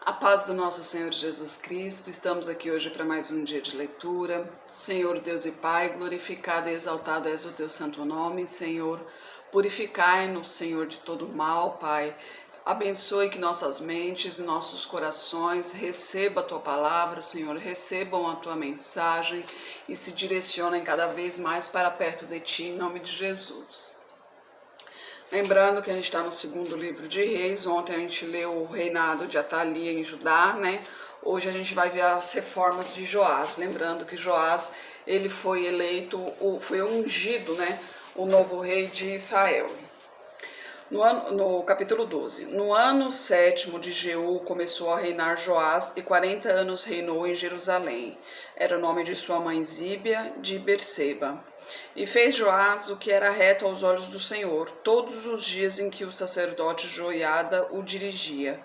A paz do nosso Senhor Jesus Cristo, estamos aqui hoje para mais um dia de leitura. Senhor Deus e Pai, glorificado e exaltado és o teu santo nome, Senhor. Purificai-nos, Senhor, de todo mal, Pai. Abençoe que nossas mentes e nossos corações recebam a tua palavra, Senhor, recebam a tua mensagem e se direcionem cada vez mais para perto de ti, em nome de Jesus. Lembrando que a gente está no segundo livro de Reis. Ontem a gente leu o reinado de Atalia em Judá, né? Hoje a gente vai ver as reformas de Joás. Lembrando que Joás, ele foi eleito, foi ungido, né? O novo rei de Israel. No capítulo 12. No ano 7º de Jeú começou a reinar Joás e 40 anos reinou em Jerusalém. Era o nome de sua mãe Zíbia de Berseba. E fez Joás o que era reto aos olhos do Senhor, todos os dias em que o sacerdote Joiada o dirigia.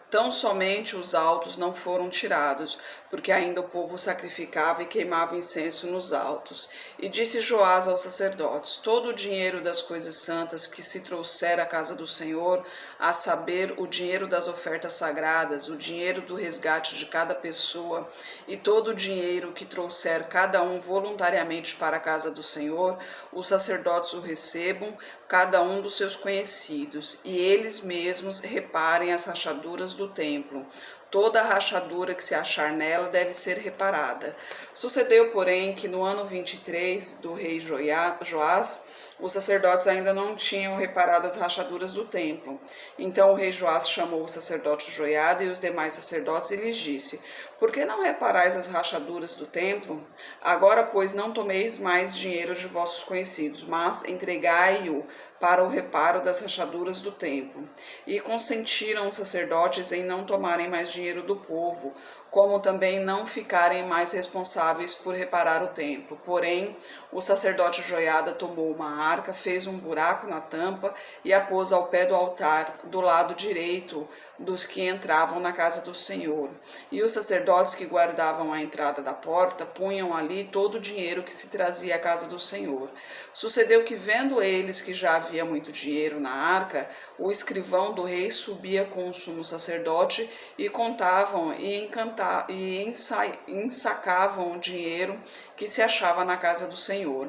Tão somente os altos não foram tirados, porque ainda o povo sacrificava e queimava incenso nos altos. E disse Joás aos sacerdotes: todo o dinheiro das coisas santas que se trouxer à casa do Senhor, a saber, o dinheiro das ofertas sagradas, o dinheiro do resgate de cada pessoa, e todo o dinheiro que trouxer cada um voluntariamente para a casa do Senhor, os sacerdotes o recebam, cada um dos seus conhecidos, e eles mesmos reparem as rachaduras do templo. Toda rachadura que se achar nela deve ser reparada. Sucedeu, porém, que no ano 23 do rei Joás, os sacerdotes ainda não tinham reparado as rachaduras do templo. Então o rei Joás chamou o sacerdote Joiada e os demais sacerdotes e lhes disse: por que não reparais as rachaduras do templo? Agora, pois, não tomeis mais dinheiro de vossos conhecidos, mas entregai-o para o reparo das rachaduras do templo. E consentiram os sacerdotes em não tomarem mais dinheiro do povo, como também não ficarem mais responsáveis por reparar o templo. Porém, o sacerdote Joiada tomou uma arca, fez um buraco na tampa e a pôs ao pé do altar, do lado direito dos que entravam na casa do Senhor. E os sacerdotes que guardavam a entrada da porta punham ali todo o dinheiro que se trazia à casa do Senhor. Sucedeu que, vendo eles que já havia muito dinheiro na arca, o escrivão do rei subia com o sumo sacerdote e contavam e ensacavam o dinheiro que se achava na casa do Senhor.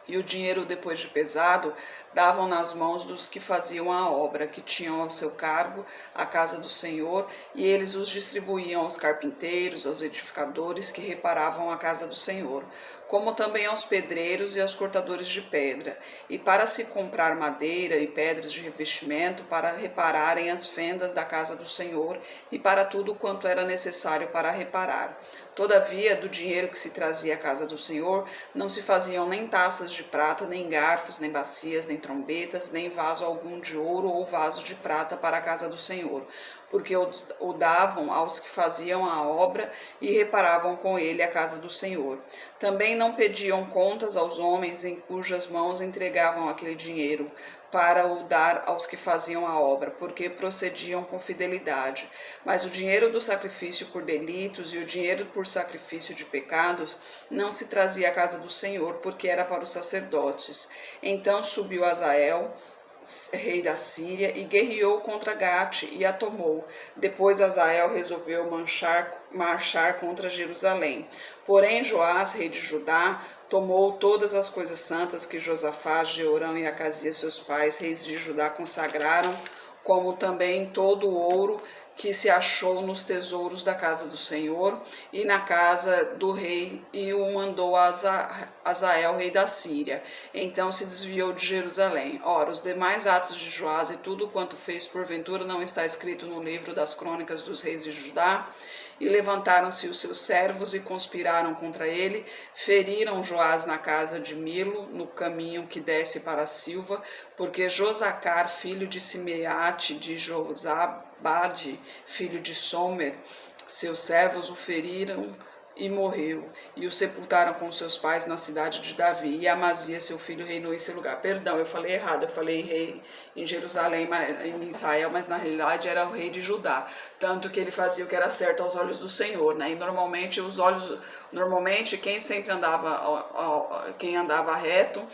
E o dinheiro, depois de pesado, davam nas mãos dos que faziam a obra, que tinham ao seu cargo a casa do Senhor, e eles os distribuíam aos carpinteiros, aos edificadores que reparavam a casa do Senhor, como também aos pedreiros e aos cortadores de pedra, e para se comprar madeira e pedras de revestimento, para repararem as fendas da casa do Senhor, e para tudo quanto era necessário para reparar. Todavia, do dinheiro que se trazia à casa do Senhor, não se faziam nem taças de prata, nem garfos, nem bacias, nem trombetas, nem vaso algum de ouro ou vaso de prata para a casa do Senhor, porque o davam aos que faziam a obra e reparavam com ele a casa do Senhor. Também não pediam contas aos homens em cujas mãos entregavam aquele dinheiro, para o dar aos que faziam a obra, porque procediam com fidelidade. Mas o dinheiro do sacrifício por delitos e o dinheiro por sacrifício de pecados não se trazia à casa do Senhor, porque era para os sacerdotes. Então subiu Azael, rei da Síria, e guerreou contra Gate e a tomou. Depois Azael resolveu marchar contra Jerusalém. Porém Joás, rei de Judá, tomou todas as coisas santas que Josafá, Jeorão e Acasias, seus pais, reis de Judá, consagraram, como também todo o ouro que se achou nos tesouros da casa do Senhor e na casa do rei, e o mandou a Azael, rei da Síria. Então se desviou de Jerusalém. Ora, os demais atos de Joás e tudo quanto fez porventura não está escrito no livro das crônicas dos reis de Judá? E levantaram-se os seus servos e conspiraram contra ele, feriram Joás na casa de Milo, no caminho que desce para a Silva, porque Josacar, filho de Simeate, de Josabade, filho de Somer, seus servos o feriram e morreu, e o sepultaram com seus pais na cidade de Davi, e Amazias, seu filho, reinou em seu lugar. Perdão, eu falei errado, eu falei rei em Jerusalém, em Israel, mas na realidade era o rei de Judá, tanto que ele fazia o que era certo aos olhos do Senhor, né? E normalmente quem sempre andava, quem andava reto,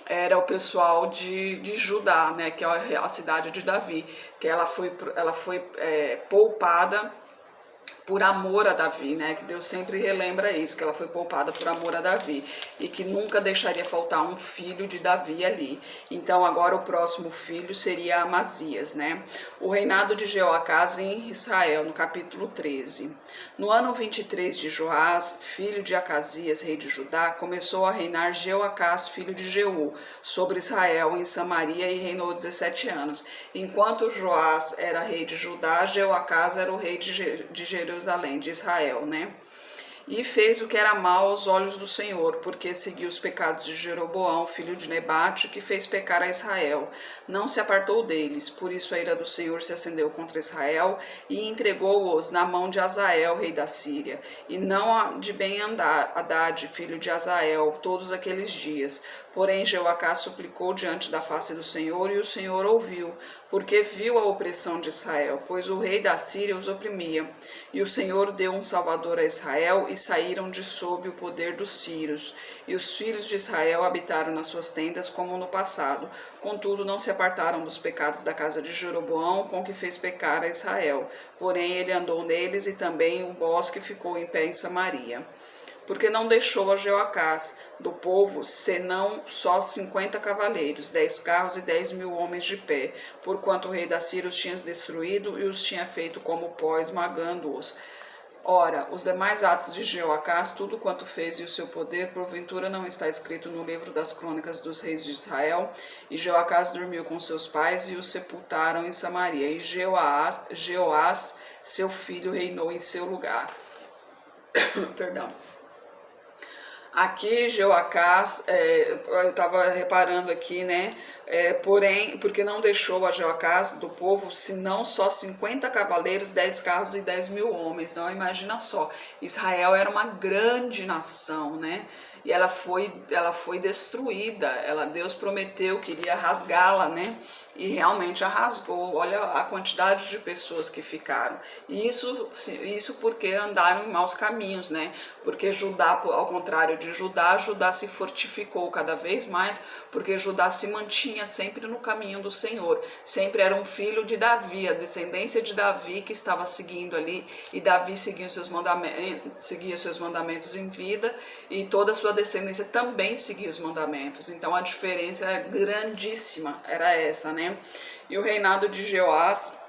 era o pessoal de Judá, né, que é a cidade de Davi, que ela foi poupada por amor a Davi, né? Que Deus sempre relembra isso, que ela foi poupada por amor a Davi e que nunca deixaria faltar um filho de Davi ali. Então agora o próximo filho seria Amazias, né? O reinado de Jeoacás em Israel, no capítulo 13. No ano 23 de Joás, filho de Acasias, rei de Judá, começou a reinar Jeoacás, filho de Jeú, sobre Israel em Samaria e reinou 17 anos. Enquanto Joás era rei de Judá, Jeoacás era o rei de Jerusalém, de Israel, né? E fez o que era mal aos olhos do Senhor, porque seguiu os pecados de Jeroboão, filho de Nebate, que fez pecar a Israel. Não se apartou deles, por isso a ira do Senhor se acendeu contra Israel e entregou-os na mão de Azael, rei da Síria, e não de Ben-Hadad, filho de Azael, todos aqueles dias. Porém, Jeoacás suplicou diante da face do Senhor, e o Senhor ouviu, porque viu a opressão de Israel, pois o rei da Síria os oprimia. E o Senhor deu um salvador a Israel, e saíram de sob o poder dos sírios. E os filhos de Israel habitaram nas suas tendas como no passado. Contudo, não se apartaram dos pecados da casa de Jeroboão, com que fez pecar a Israel. Porém, ele andou neles, e também o bosque ficou em pé em Samaria. Porque não deixou a Jeoacás do povo, senão só 50 cavaleiros, 10 carros e 10.000 homens de pé, porquanto o rei da Síria os tinha destruído e os tinha feito como pó, esmagando-os. Ora, os demais atos de Jeoacás, tudo quanto fez e o seu poder, porventura não está escrito no livro das crônicas dos reis de Israel? E Jeoacás dormiu com seus pais e os sepultaram em Samaria, e Jeoás, seu filho, reinou em seu lugar. Perdão. Aqui, Jeoacás, eu estava reparando aqui, né? Porém, porque não deixou a Jeoacás do povo, senão só 50 cavaleiros, 10 carros e 10.000 homens. Então, imagina só, Israel era uma grande nação, né? E ela foi destruída. Deus prometeu que iria rasgá-la, né? E realmente a rasgou. Olha a quantidade de pessoas que ficaram. E isso porque andaram em maus caminhos, né? Porque Judá, ao contrário de Judá se fortificou cada vez mais, porque Judá se mantinha sempre no caminho do Senhor. Sempre era um filho de Davi, a descendência de Davi que estava seguindo ali, e Davi seguia seus mandamentos em vida, e toda a sua descendência também seguia os mandamentos. Então a diferença é grandíssima, era essa, né? E o reinado de Jeoás,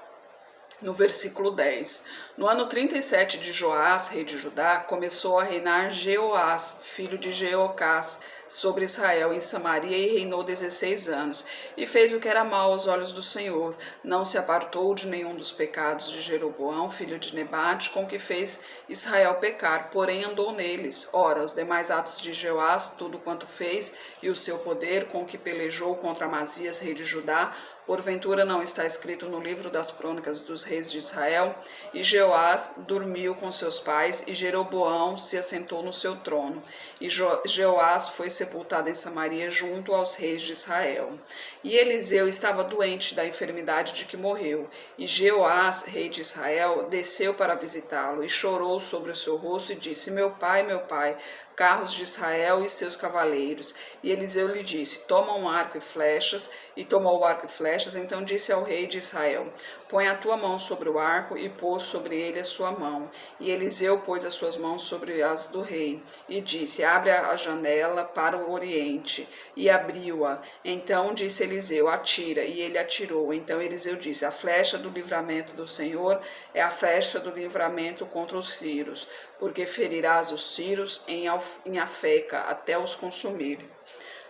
no versículo 10. No ano 37 de Joás, rei de Judá, começou a reinar Jeoás, filho de Jeocás, sobre Israel em Samaria, e reinou 16 anos. E fez o que era mal aos olhos do Senhor. Não se apartou de nenhum dos pecados de Jeroboão, filho de Nebate, com que fez Israel pecar, porém andou neles. Ora, os demais atos de Jeoás, tudo quanto fez, e o seu poder, com que pelejou contra Amazias, rei de Judá, porventura não está escrito no livro das crônicas dos reis de Israel? E Jeoás dormiu com seus pais, e Jeroboão se assentou no seu trono. E Jeoás foi sepultado em Samaria junto aos reis de Israel. E Eliseu estava doente da enfermidade de que morreu. E Jeoás, rei de Israel, desceu para visitá-lo, e chorou sobre o seu rosto, e disse: meu pai, carros de Israel e seus cavaleiros. E Eliseu lhe disse: toma um arco e flechas. E tomou o arco e flechas. Então disse ao rei de Israel: põe a tua mão sobre o arco, e pôs sobre ele a sua mão. E Eliseu pôs as suas mãos sobre as do rei, e disse: abre a janela para o oriente. E abriu-a. Então disse Eliseu: atira. E ele atirou. Então Eliseu disse: a flecha do livramento do Senhor é a flecha do livramento contra os sírios, porque ferirás os sírios em Afeca, até os consumir.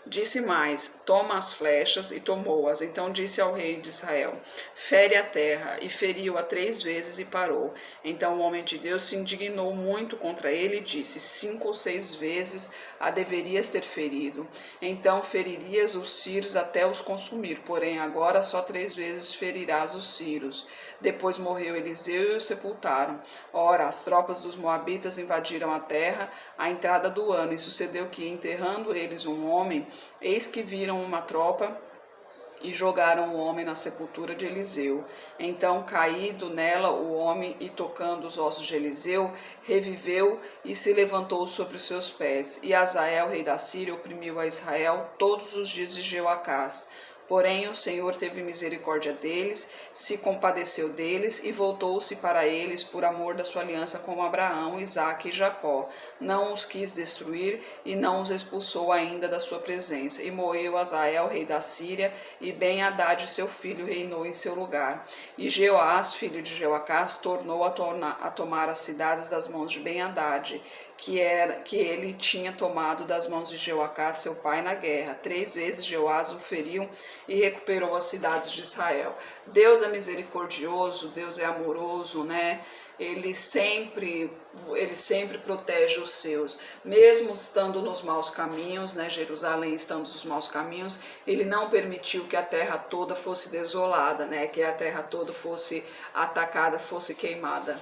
Disse mais: toma as flechas, e tomou-as. Então disse ao rei de Israel: fere a terra. E feriu-a 3 vezes e parou. Então o homem de Deus se indignou muito contra ele e disse: 5 ou 6 vezes a deverias ter ferido. Então feririas os sírios até os consumir. Porém agora só 3 vezes ferirás os sírios. Depois morreu Eliseu e o sepultaram. Ora, as tropas dos moabitas invadiram a terra à entrada do ano. E sucedeu que, enterrando eles um homem, eis que viram uma tropa e jogaram o homem na sepultura de Eliseu. Então, caído nela o homem e tocando os ossos de Eliseu, reviveu e se levantou sobre os seus pés. E Azael, rei da Síria, oprimiu a Israel todos os dias de Jeoacás. Porém, o Senhor teve misericórdia deles, se compadeceu deles e voltou-se para eles por amor da sua aliança com Abraão, Isaque e Jacó. Não os quis destruir e não os expulsou ainda da sua presença. E morreu Azael, rei da Síria, e Ben-Hadad, seu filho, reinou em seu lugar. E Jeoás, filho de Jeoacás, tornou a tomar as cidades das mãos de Ben-Hadad, que ele tinha tomado das mãos de Jeoacás, seu pai, na guerra. 3 vezes Jeoás o feriu e recuperou as cidades de Israel. Deus é misericordioso, Deus é amoroso, né? Ele sempre protege os seus, mesmo estando nos maus caminhos, né? Jerusalém estando nos maus caminhos, ele não permitiu que a terra toda fosse desolada, né? Que a terra toda fosse atacada, fosse queimada.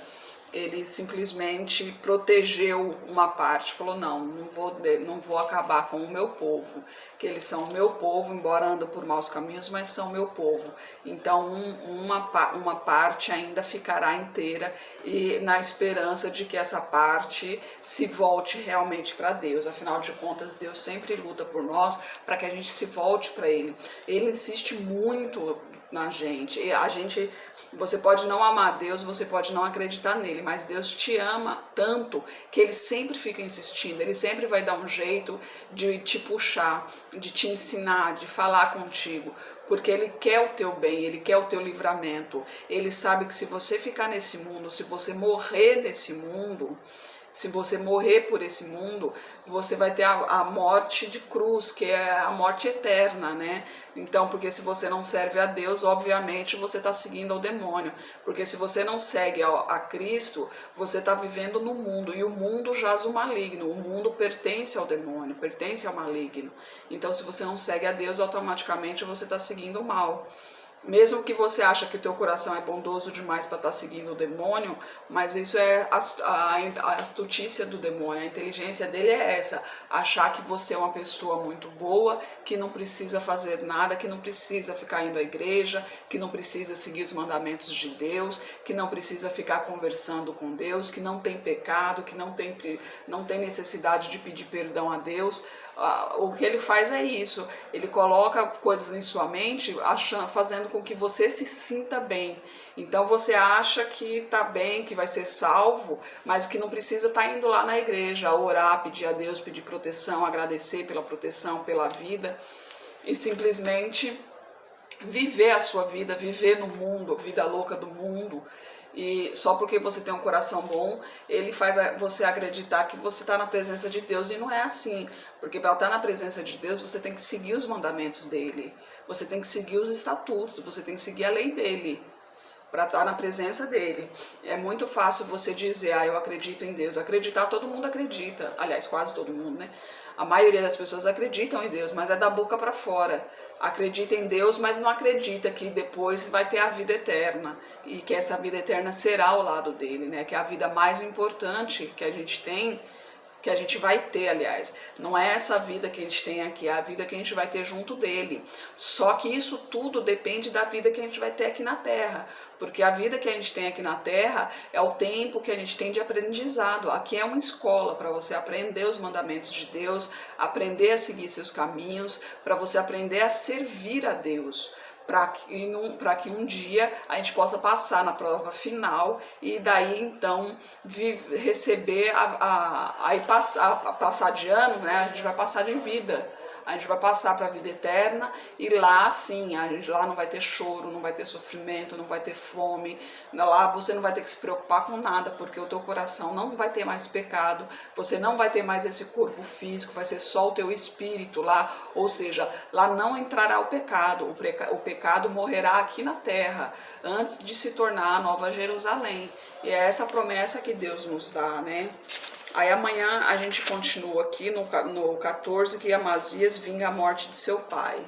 Ele simplesmente protegeu uma parte, falou, não vou acabar com o meu povo, que eles são o meu povo, embora andam por maus caminhos, mas são meu povo. Então uma parte ainda ficará inteira, e na esperança de que essa parte se volte realmente para Deus. Afinal de contas, Deus sempre luta por nós para que a gente se volte para Ele. Ele insiste muito na gente. Você pode não amar Deus, você pode não acreditar nele, mas Deus te ama tanto que ele sempre fica insistindo, ele sempre vai dar um jeito de te puxar, de te ensinar, de falar contigo, porque ele quer o teu bem, ele quer o teu livramento. Ele sabe que se você ficar nesse mundo, se você morrer nesse mundo, se você morrer por esse mundo, você vai ter a morte de cruz, que é a morte eterna, né? Então, porque se você não serve a Deus, obviamente você está seguindo ao demônio. Porque se você não segue a Cristo, você está vivendo no mundo, e o mundo jaz o maligno. O mundo pertence ao demônio, pertence ao maligno. Então, se você não segue a Deus, automaticamente você está seguindo o mal. Mesmo que você acha que o teu coração é bondoso demais para estar seguindo o demônio, mas isso é a astutícia do demônio, a inteligência dele é essa, achar que você é uma pessoa muito boa, que não precisa fazer nada, que não precisa ficar indo à igreja, que não precisa seguir os mandamentos de Deus, que não precisa ficar conversando com Deus, que não tem pecado, que não tem necessidade de pedir perdão a Deus. O que ele faz é isso, ele coloca coisas em sua mente, fazendo com que você se sinta bem. Então você acha que está bem, que vai ser salvo, mas que não precisa estar indo lá na igreja, orar, pedir a Deus, pedir proteção, agradecer pela proteção, pela vida, e simplesmente viver a sua vida, viver no mundo, a vida louca do mundo. E só porque você tem um coração bom, ele faz você acreditar que você está na presença de Deus, e não é assim. Porque para estar na presença de Deus, você tem que seguir os mandamentos dele, você tem que seguir os estatutos, você tem que seguir a lei dele, para estar na presença dele. É muito fácil você dizer, eu acredito em Deus. Acreditar, todo mundo acredita, aliás, quase todo mundo, né? A maioria das pessoas acreditam em Deus, mas é da boca para fora. Acredita em Deus, mas não acredita que depois vai ter a vida eterna, e que essa vida eterna será ao lado dele, né? Que é a vida mais importante que a gente tem, que a gente vai ter, aliás. Não é essa vida que a gente tem aqui, é a vida que a gente vai ter junto dele. Só que isso tudo depende da vida que a gente vai ter aqui na Terra, porque a vida que a gente tem aqui na Terra é o tempo que a gente tem de aprendizado. Aqui é uma escola para você aprender os mandamentos de Deus, aprender a seguir seus caminhos, para você aprender a servir a Deus, para que um dia a gente possa passar na prova final, e daí então receber, passar de ano, né? A gente vai passar de vida, a gente vai passar para a vida eterna, e lá sim, lá não vai ter choro, não vai ter sofrimento, não vai ter fome, lá você não vai ter que se preocupar com nada, porque o teu coração não vai ter mais pecado, você não vai ter mais esse corpo físico, vai ser só o teu espírito lá, ou seja, lá não entrará o pecado, o pecado morrerá aqui na terra, antes de se tornar a Nova Jerusalém. E é essa promessa que Deus nos dá, né? Aí amanhã a gente continua aqui no 14, que Amazias vinga a morte de seu pai.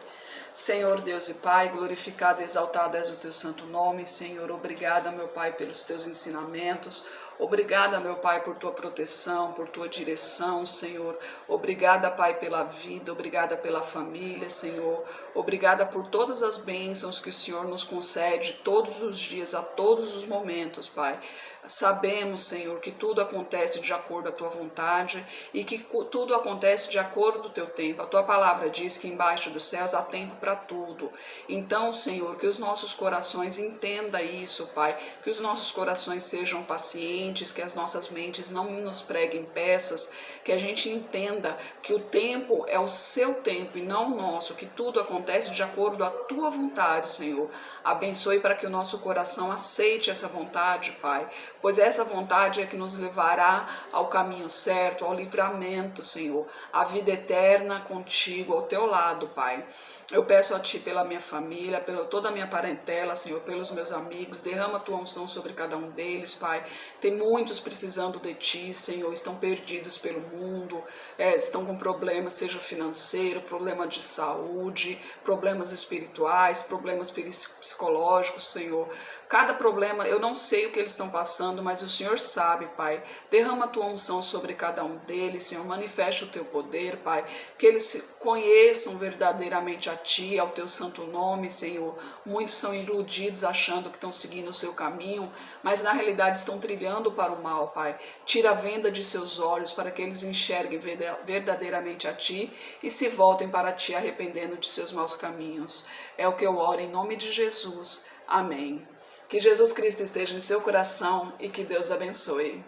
Senhor Deus e Pai, glorificado e exaltado és o teu santo nome. Senhor, obrigada, meu Pai, pelos teus ensinamentos. Obrigada, meu Pai, por tua proteção, por tua direção, Senhor. Obrigada, Pai, pela vida, obrigada pela família, Senhor. Obrigada por todas as bênçãos que o Senhor nos concede todos os dias, a todos os momentos, Pai. Sabemos, Senhor, que tudo acontece de acordo à tua vontade e que tudo acontece de acordo ao teu tempo. A tua palavra diz que embaixo dos céus há tempo para tudo. Então, Senhor, que os nossos corações entendam isso, Pai, que os nossos corações sejam pacientes, que as nossas mentes não nos preguem peças, que a gente entenda que o tempo é o seu tempo e não o nosso, que tudo acontece de acordo à tua vontade, Senhor. Abençoe para que o nosso coração aceite essa vontade, Pai, pois essa vontade é que nos levará ao caminho certo, ao livramento, Senhor, à vida eterna contigo, ao teu lado, Pai. Eu peço a Ti pela minha família, pela toda a minha parentela, Senhor, pelos meus amigos, derrama a Tua unção sobre cada um deles, Pai. Tem muitos precisando de Ti, Senhor, estão perdidos pelo mundo, estão com problemas, seja financeiro, problema de saúde, problemas espirituais, problemas psicológicos, Senhor. Cada problema, eu não sei o que eles estão passando, mas o Senhor sabe, Pai. Derrama a Tua unção sobre cada um deles, Senhor. Manifeste o Teu poder, Pai. Que eles conheçam verdadeiramente a Ti, ao Teu santo nome, Senhor. Muitos são iludidos achando que estão seguindo o Seu caminho, mas na realidade estão trilhando para o mal, Pai. Tira a venda de seus olhos para que eles enxerguem verdadeiramente a Ti e se voltem para Ti arrependendo de seus maus caminhos. É o que eu oro em nome de Jesus. Amém. Que Jesus Cristo esteja em seu coração e que Deus abençoe.